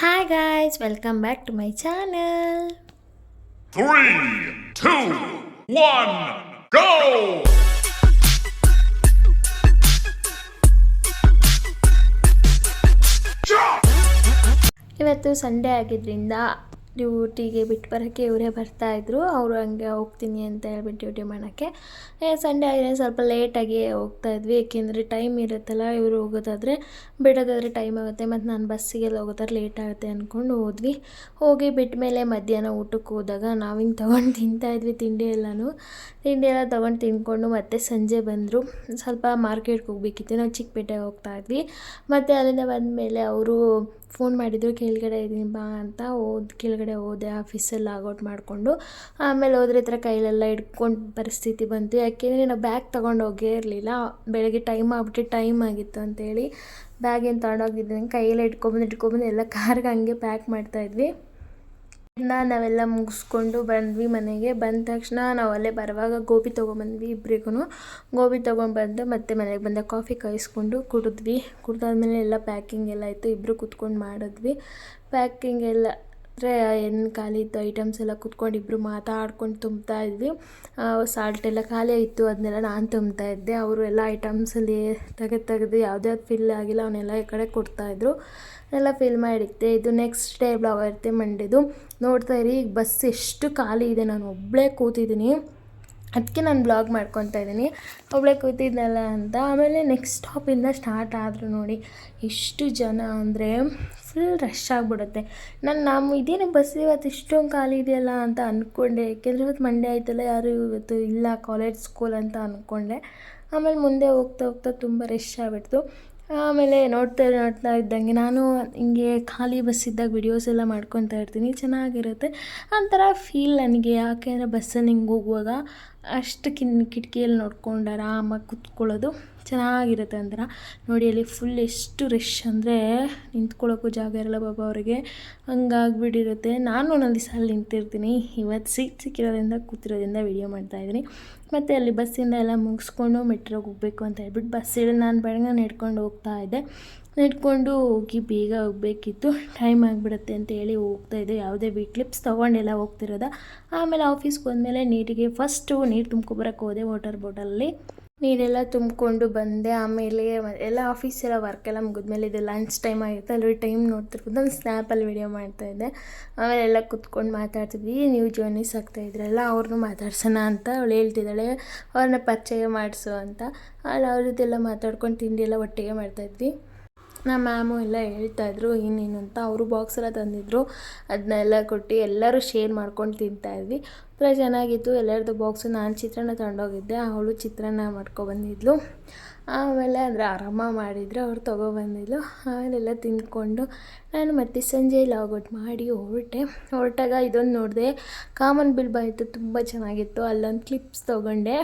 Hi guys, welcome back to my channel. 3, 2, 1, go! ಇವತ್ತು Sunday ಆಗಿದ್ದರಿಂದ ಡ್ಯೂಟಿಗೆ ಬಿಟ್ಟು ಬರೋಕ್ಕೆ ಇವರೇ ಬರ್ತಾಯಿದ್ರು. ಅವರು ಹಂಗೆ ಹೋಗ್ತೀನಿ ಅಂತ ಹೇಳ್ಬಿಟ್ಟು ಡ್ಯೂಟಿ ಮಾಡೋಕ್ಕೆ. ಸಂಡೇ ಆಗಿದೆ ಸ್ವಲ್ಪ ಲೇಟಾಗಿ ಹೋಗ್ತಾಯಿದ್ವಿ, ಏಕೆಂದರೆ ಟೈಮ್ ಇರುತ್ತಲ್ಲ, ಇವರು ಹೋಗೋದಾದರೆ ಬಿಡೋದಾದರೆ ಟೈಮ್ ಆಗುತ್ತೆ, ಮತ್ತು ನಾನು ಬಸ್ಸಿಗೆಲ್ಲ ಹೋಗೋದಾದ್ರೆ ಲೇಟ್ ಆಗುತ್ತೆ ಅಂದ್ಕೊಂಡು ಹೋದ್ವಿ. ಹೋಗಿ ಬಿಟ್ಟ ಮೇಲೆ ಮಧ್ಯಾಹ್ನ ಊಟಕ್ಕೆ ಹೋದಾಗ ನಾವು ಹಿಂಗೆ ತೊಗೊಂಡು ತಿಂತಾಯಿದ್ವಿ ತಿಂಡಿ ಎಲ್ಲ ತೊಗೊಂಡು ತಿಂದ್ಕೊಂಡು ಮತ್ತೆ ಸಂಜೆ ಬಂದರು. ಸ್ವಲ್ಪ ಮಾರ್ಕೆಟ್ಗೆ ಹೋಗ್ಬೇಕಿತ್ತು, ನಾವು ಚಿಕ್ಕಪೇಟೆಗೆ ಹೋಗ್ತಾಯಿದ್ವಿ. ಮತ್ತು ಅಲ್ಲಿಂದ ಬಂದಮೇಲೆ ಅವರು ಫೋನ್ ಮಾಡಿದರು, ಕೆಳಗಡೆ ಇದ್ದೀನಿ ಬಾ ಅಂತ. ಕೆಳಗಡೆ ಹೋದೆ, ಆಫೀಸಲ್ಲಿ ಲಾಗೌಟ್ ಮಾಡಿಕೊಂಡು ಆಮೇಲೆ ಹೋದ್ರೆ ಈ ಥರ ಕೈಲೆಲ್ಲ ಹಿಡ್ಕೊಂಡು ಪರಿಸ್ಥಿತಿ ಬಂತು. ಯಾಕೆಂದರೆ ನಾವು ಬ್ಯಾಗ್ ತೊಗೊಂಡು ಹೋಗೇ ಇರಲಿಲ್ಲ, ಬೆಳಗ್ಗೆ ಟೈಮ್ ಆಗಿತ್ತು ಅಂತೇಳಿ ಬ್ಯಾಗೇನು ತೊಗೊಂಡೋಗಿದ್ದೀನಿ, ಕೈಯೆಲ್ಲ ಇಟ್ಕೊಬಂದು ಎಲ್ಲ ಕಾರ್ಗೆ ಹಂಗೆ ಪ್ಯಾಕ್ ಮಾಡ್ತಾಯಿದ್ವಿ. ನಾವೆಲ್ಲ ಮುಗಿಸ್ಕೊಂಡು ಬಂದ್ವಿ ಮನೆಗೆ. ಬಂದ ತಕ್ಷಣ ನಾವು ಅಲ್ಲೇ ಬರುವಾಗ ಗೋಬಿ ತೊಗೊಂಬಂದ್ವಿ, ಇಬ್ಬರಿಗೂ ಗೋಬಿ ತೊಗೊಂಡ್ಬಂದು ಮತ್ತೆ ಮನೆಗೆ ಬಂದ ಕಾಫಿ ಕಾಯಿಸ್ಕೊಂಡು ಕುಡಿದಾದ್ಮೇಲೆ ಎಲ್ಲ ಪ್ಯಾಕಿಂಗ್ ಎಲ್ಲ ಆಯಿತು. ಇಬ್ಬರು ಕೂತ್ಕೊಂಡು ಮಾಡಿದ್ವಿ ಪ್ಯಾಕಿಂಗ್ ಎಲ್ಲ. ಏನು ಖಾಲಿ ಇತ್ತು ಐಟಮ್ಸ್ ಎಲ್ಲ ಕೂತ್ಕೊಂಡು ಇಬ್ಬರು ಮಾತಾಡ್ಕೊಂಡು ತುಂಬ್ತಾ ಇದ್ವಿ. ಸಾಲ್ಟ್ ಎಲ್ಲ ಖಾಲಿ ಆಯಿತು, ಅದನ್ನೆಲ್ಲ ನಾನು ತುಂಬ್ತಾ ಇದ್ದೆ. ಅವರು ಎಲ್ಲ ಐಟಮ್ಸಲ್ಲಿ ತೆಗೆದು ಯಾವ್ದ್ಯಾವ್ದು ಫಿಲ್ ಆಗಿಲ್ಲ ಅವನ್ನೆಲ್ಲ ಈ ಕಡೆ ಕೊಡ್ತಾಯಿದ್ರು, ಎಲ್ಲ ಫಿಲ್ ಮಾಡಿದ್ದೆ. ಇದು ನೆಕ್ಸ್ಟ್ ಡೇ ಬ್ಲಾಗ್ ಇರುತ್ತೆ ಮಂಡೇದು. ನೋಡ್ತಾ ಇರಿ, ಈಗ ಬಸ್ ಎಷ್ಟು ಖಾಲಿ ಇದೆ, ನಾನು ಒಬ್ಬಳೇ ಕೂತಿದ್ದೀನಿ, ಅದಕ್ಕೆ ನಾನು ಬ್ಲಾಗ್ ಮಾಡ್ಕೊತಾ ಇದ್ದೀನಿ, ಒಬ್ಬಳೇ ಕೂತಿದ್ನಲ್ಲ ಅಂತ. ಆಮೇಲೆ ನೆಕ್ಸ್ಟ್ ಸ್ಟಾಪಿಂದ ಸ್ಟಾರ್ಟ್ ಆದರು ನೋಡಿ, ಎಷ್ಟು ಜನ ಅಂದರೆ ಫುಲ್ ರಶ್ ಆಗಿಬಿಡುತ್ತೆ. ನಾನು ಇದೇನು ಬಸ್ ಇವತ್ತು ಇಷ್ಟೊಂದು ಖಾಲಿ ಇದೆಯಲ್ಲ ಅಂತ ಅಂದ್ಕೊಂಡೆ, ಯಾಕೆಂದರೆ ಇವತ್ತು ಮಂಡೇ ಆಯ್ತಲ್ಲ, ಯಾರು ಇವತ್ತು ಇಲ್ಲ ಕಾಲೇಜ್ ಸ್ಕೂಲ್ ಅಂತ ಅಂದ್ಕೊಂಡೆ. ಆಮೇಲೆ ಮುಂದೆ ಹೋಗ್ತಾ ತುಂಬ ರಶ್ ಆಗಿಬಿಡ್ತು. ಆಮೇಲೆ ನೋಡ್ತಾ ಇದ್ದಂಗೆ ನಾನು ಹಿಂಗೆ ಖಾಲಿ ಬಸ್ ಇದ್ದಾಗ ವಿಡಿಯೋಸ್ ಎಲ್ಲ ಮಾಡ್ಕೊತಾ ಇರ್ತೀನಿ, ಚೆನ್ನಾಗಿರುತ್ತೆ ಒಂಥರ ಫೀಲ್ ನನಗೆ. ಯಾಕೆಂದರೆ ಬಸ್ಸಲ್ಲಿ ಹಿಂಗೆ ಹೋಗುವಾಗ ಅಷ್ಟು ಕಿಟಕಿಯಲ್ಲಿ ನೋಡ್ಕೊಂಡು ಆರಾಮಾಗಿ ಕೂತ್ಕೊಳ್ಳೋದು ಚೆನ್ನಾಗಿರುತ್ತೆ ಒಂಥರ. ನೋಡಿ ಅಲ್ಲಿ ಫುಲ್ ಎಷ್ಟು ರಶ್ ಅಂದರೆ ನಿಂತ್ಕೊಳ್ಳೋಕ್ಕೂ ಜಾಗ ಇರಲ್ಲ ಬಾಬಾ ಅವರಿಗೆ, ಹಂಗಾಗ್ಬಿಟ್ಟಿರುತ್ತೆ. ನಾನು ಒಂದೊಂದು ದಿವಸ ಅಲ್ಲಿ ನಿಂತಿರ್ತೀನಿ, ಇವತ್ತು ಸಿಕ್ಕಿರೋದ್ರಿಂದ ಕೂತಿರೋದ್ರಿಂದ ವೀಡಿಯೋ ಮಾಡ್ತಾಯಿದ್ದೀನಿ. ಮತ್ತು ಅಲ್ಲಿ ಬಸ್ಸಿಂದ ಎಲ್ಲ ಮುಗಿಸ್ಕೊಂಡು ಮೆಟ್ರೋಗೆ ಹೋಗಬೇಕು ಅಂತ ಹೇಳ್ಬಿಟ್ಟು ಬಸ್ ಇಳಿದು ನಾನು ಬೆಳಗ್ಗೆ ನಡ್ಕೊಂಡು ಹೋಗಿ ಬೇಗ ಹೋಗಬೇಕಿತ್ತು, ಟೈಮ್ ಆಗಿಬಿಡುತ್ತೆ ಅಂತ ಹೇಳಿ ಹೋಗ್ತಾಯಿದ್ದೆ. ಯಾವುದೇ ಕ್ಲಿಪ್ಸ್ ತೊಗೊಂಡೆಲ್ಲ ಹೋಗ್ತಿರೋದ. ಆಮೇಲೆ ಆಫೀಸ್ಗೆ ಹೋದ್ಮೇಲೆ ನೀರಿಗೆ ಫಸ್ಟು ನೀರು ತುಂಬ್ಕೊಬರಕ್ಕೆ ಹೋದೆ, ವಾಟರ್ ಬಾಟಲಲ್ಲಿ ನೀರೆಲ್ಲ ತುಂಬಿಕೊಂಡು ಬಂದೆ. ಆಮೇಲೆ ಎಲ್ಲ ಆಫೀಸೆಲ್ಲ ವರ್ಕೆಲ್ಲ ಮುಗಿದ್ಮೇಲೆ ಇದು ಲಂಚ್ ಟೈಮ್ ಆಗಿರುತ್ತೆ, ಅಲ್ಲಿ ಟೈಮ್ ನೋಡ್ತಿರ್ಬೋದು, ನಾನು ಸ್ನ್ಯಾಪಲ್ಲಿ ವೀಡಿಯೋ ಮಾಡ್ತಾಯಿದ್ದೆ. ಆಮೇಲೆ ಎಲ್ಲ ಕುತ್ಕೊಂಡು ಮಾತಾಡ್ತಿದ್ವಿ. ನೀವು ಜಾಯ್ನಿಸ್ ಆಗ್ತಾಯಿದ್ರಲ್ಲ, ಅವ್ರನ್ನೂ ಮಾತಾಡ್ಸೋಣ ಅಂತ ಅವಳು ಹೇಳ್ತಿದ್ದಾಳೆ, ಅವ್ರನ್ನ ಪರಿಚಯ ಮಾಡಿಸು ಅಂತ. ಅಲ್ಲಿ ಅವ್ರದ್ದೆಲ್ಲ ಮಾತಾಡ್ಕೊಂಡು ತಿಂಡಿ ಎಲ್ಲ ಒಟ್ಟಿಗೆ ಮಾಡ್ತಾಯಿದ್ವಿ. ನಮ್ಮ ಮ್ಯಾಮು ಎಲ್ಲ ಹೇಳ್ತಾಯಿದ್ರು ಇನ್ನೇನು ಅಂತ. ಅವರು ಬಾಕ್ಸ್ ಎಲ್ಲ ತಂದಿದ್ರು, ಅದನ್ನೆಲ್ಲ ಕೊಟ್ಟು ಎಲ್ಲರೂ ಶೇರ್ ಮಾಡ್ಕೊಂಡು ತಿಂತಾಯಿದ್ವಿ. ತುಂಬ ಚೆನ್ನಾಗಿತ್ತು ಎಲ್ಲರದ್ದು ಬಾಕ್ಸು. ನಾನು ಚಿತ್ರಾನ್ನ ತಗೊಂಡೋಗಿದ್ದೆ, ಅವಳು ಚಿತ್ರಾನ್ನ ಮಾಡ್ಕೊಬಂದಿದ್ಲು. ಆಮೇಲೆ ಅಂದರೆ ಆರಾಮ ಮಾಡಿದರೆ ಅವ್ರು ತೊಗೊಬಂದಿದ್ಲು. ಆಮೇಲೆಲ್ಲ ತಿಂದ್ಕೊಂಡು ನಾನು ಮತ್ತೆ ಸಂಜೆ ಲಾಗೌಟ್ ಮಾಡಿ ಹೊರಟಾಗ ಇದೊಂದು ನೋಡಿದೆ, ಕಾಮನ್ ಬಿಲ್ ಬಂದಿತ್ತು, ತುಂಬ ಚೆನ್ನಾಗಿತ್ತು, ಅಲ್ಲೊಂದು ಕ್ಲಿಪ್ಸ್ ತೊಗೊಂಡೆ.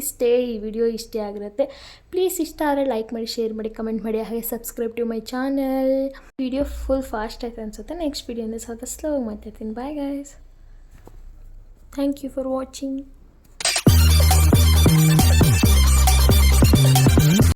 ಇಷ್ಟೇ, ಈ ವಿಡಿಯೋ ಇಷ್ಟೇ ಆಗಿರುತ್ತೆ. ಪ್ಲೀಸ್ ಇಷ್ಟ ಆದರೆ ಲೈಕ್ ಮಾಡಿ, ಶೇರ್ ಮಾಡಿ, ಕಮೆಂಟ್ ಮಾಡಿ, ಹಾಗೆ subscribe to my channel. Video full fast ಆಯ್ತು ಅನಿಸುತ್ತೆ, ನೆಕ್ಸ್ಟ್ ವಿಡಿಯೋಯಿಂದ ಸ್ವಲ್ಪ ಸ್ಲೋ ಮಾತಾಡ್ತೀನಿ. Bye guys, thank you for watching.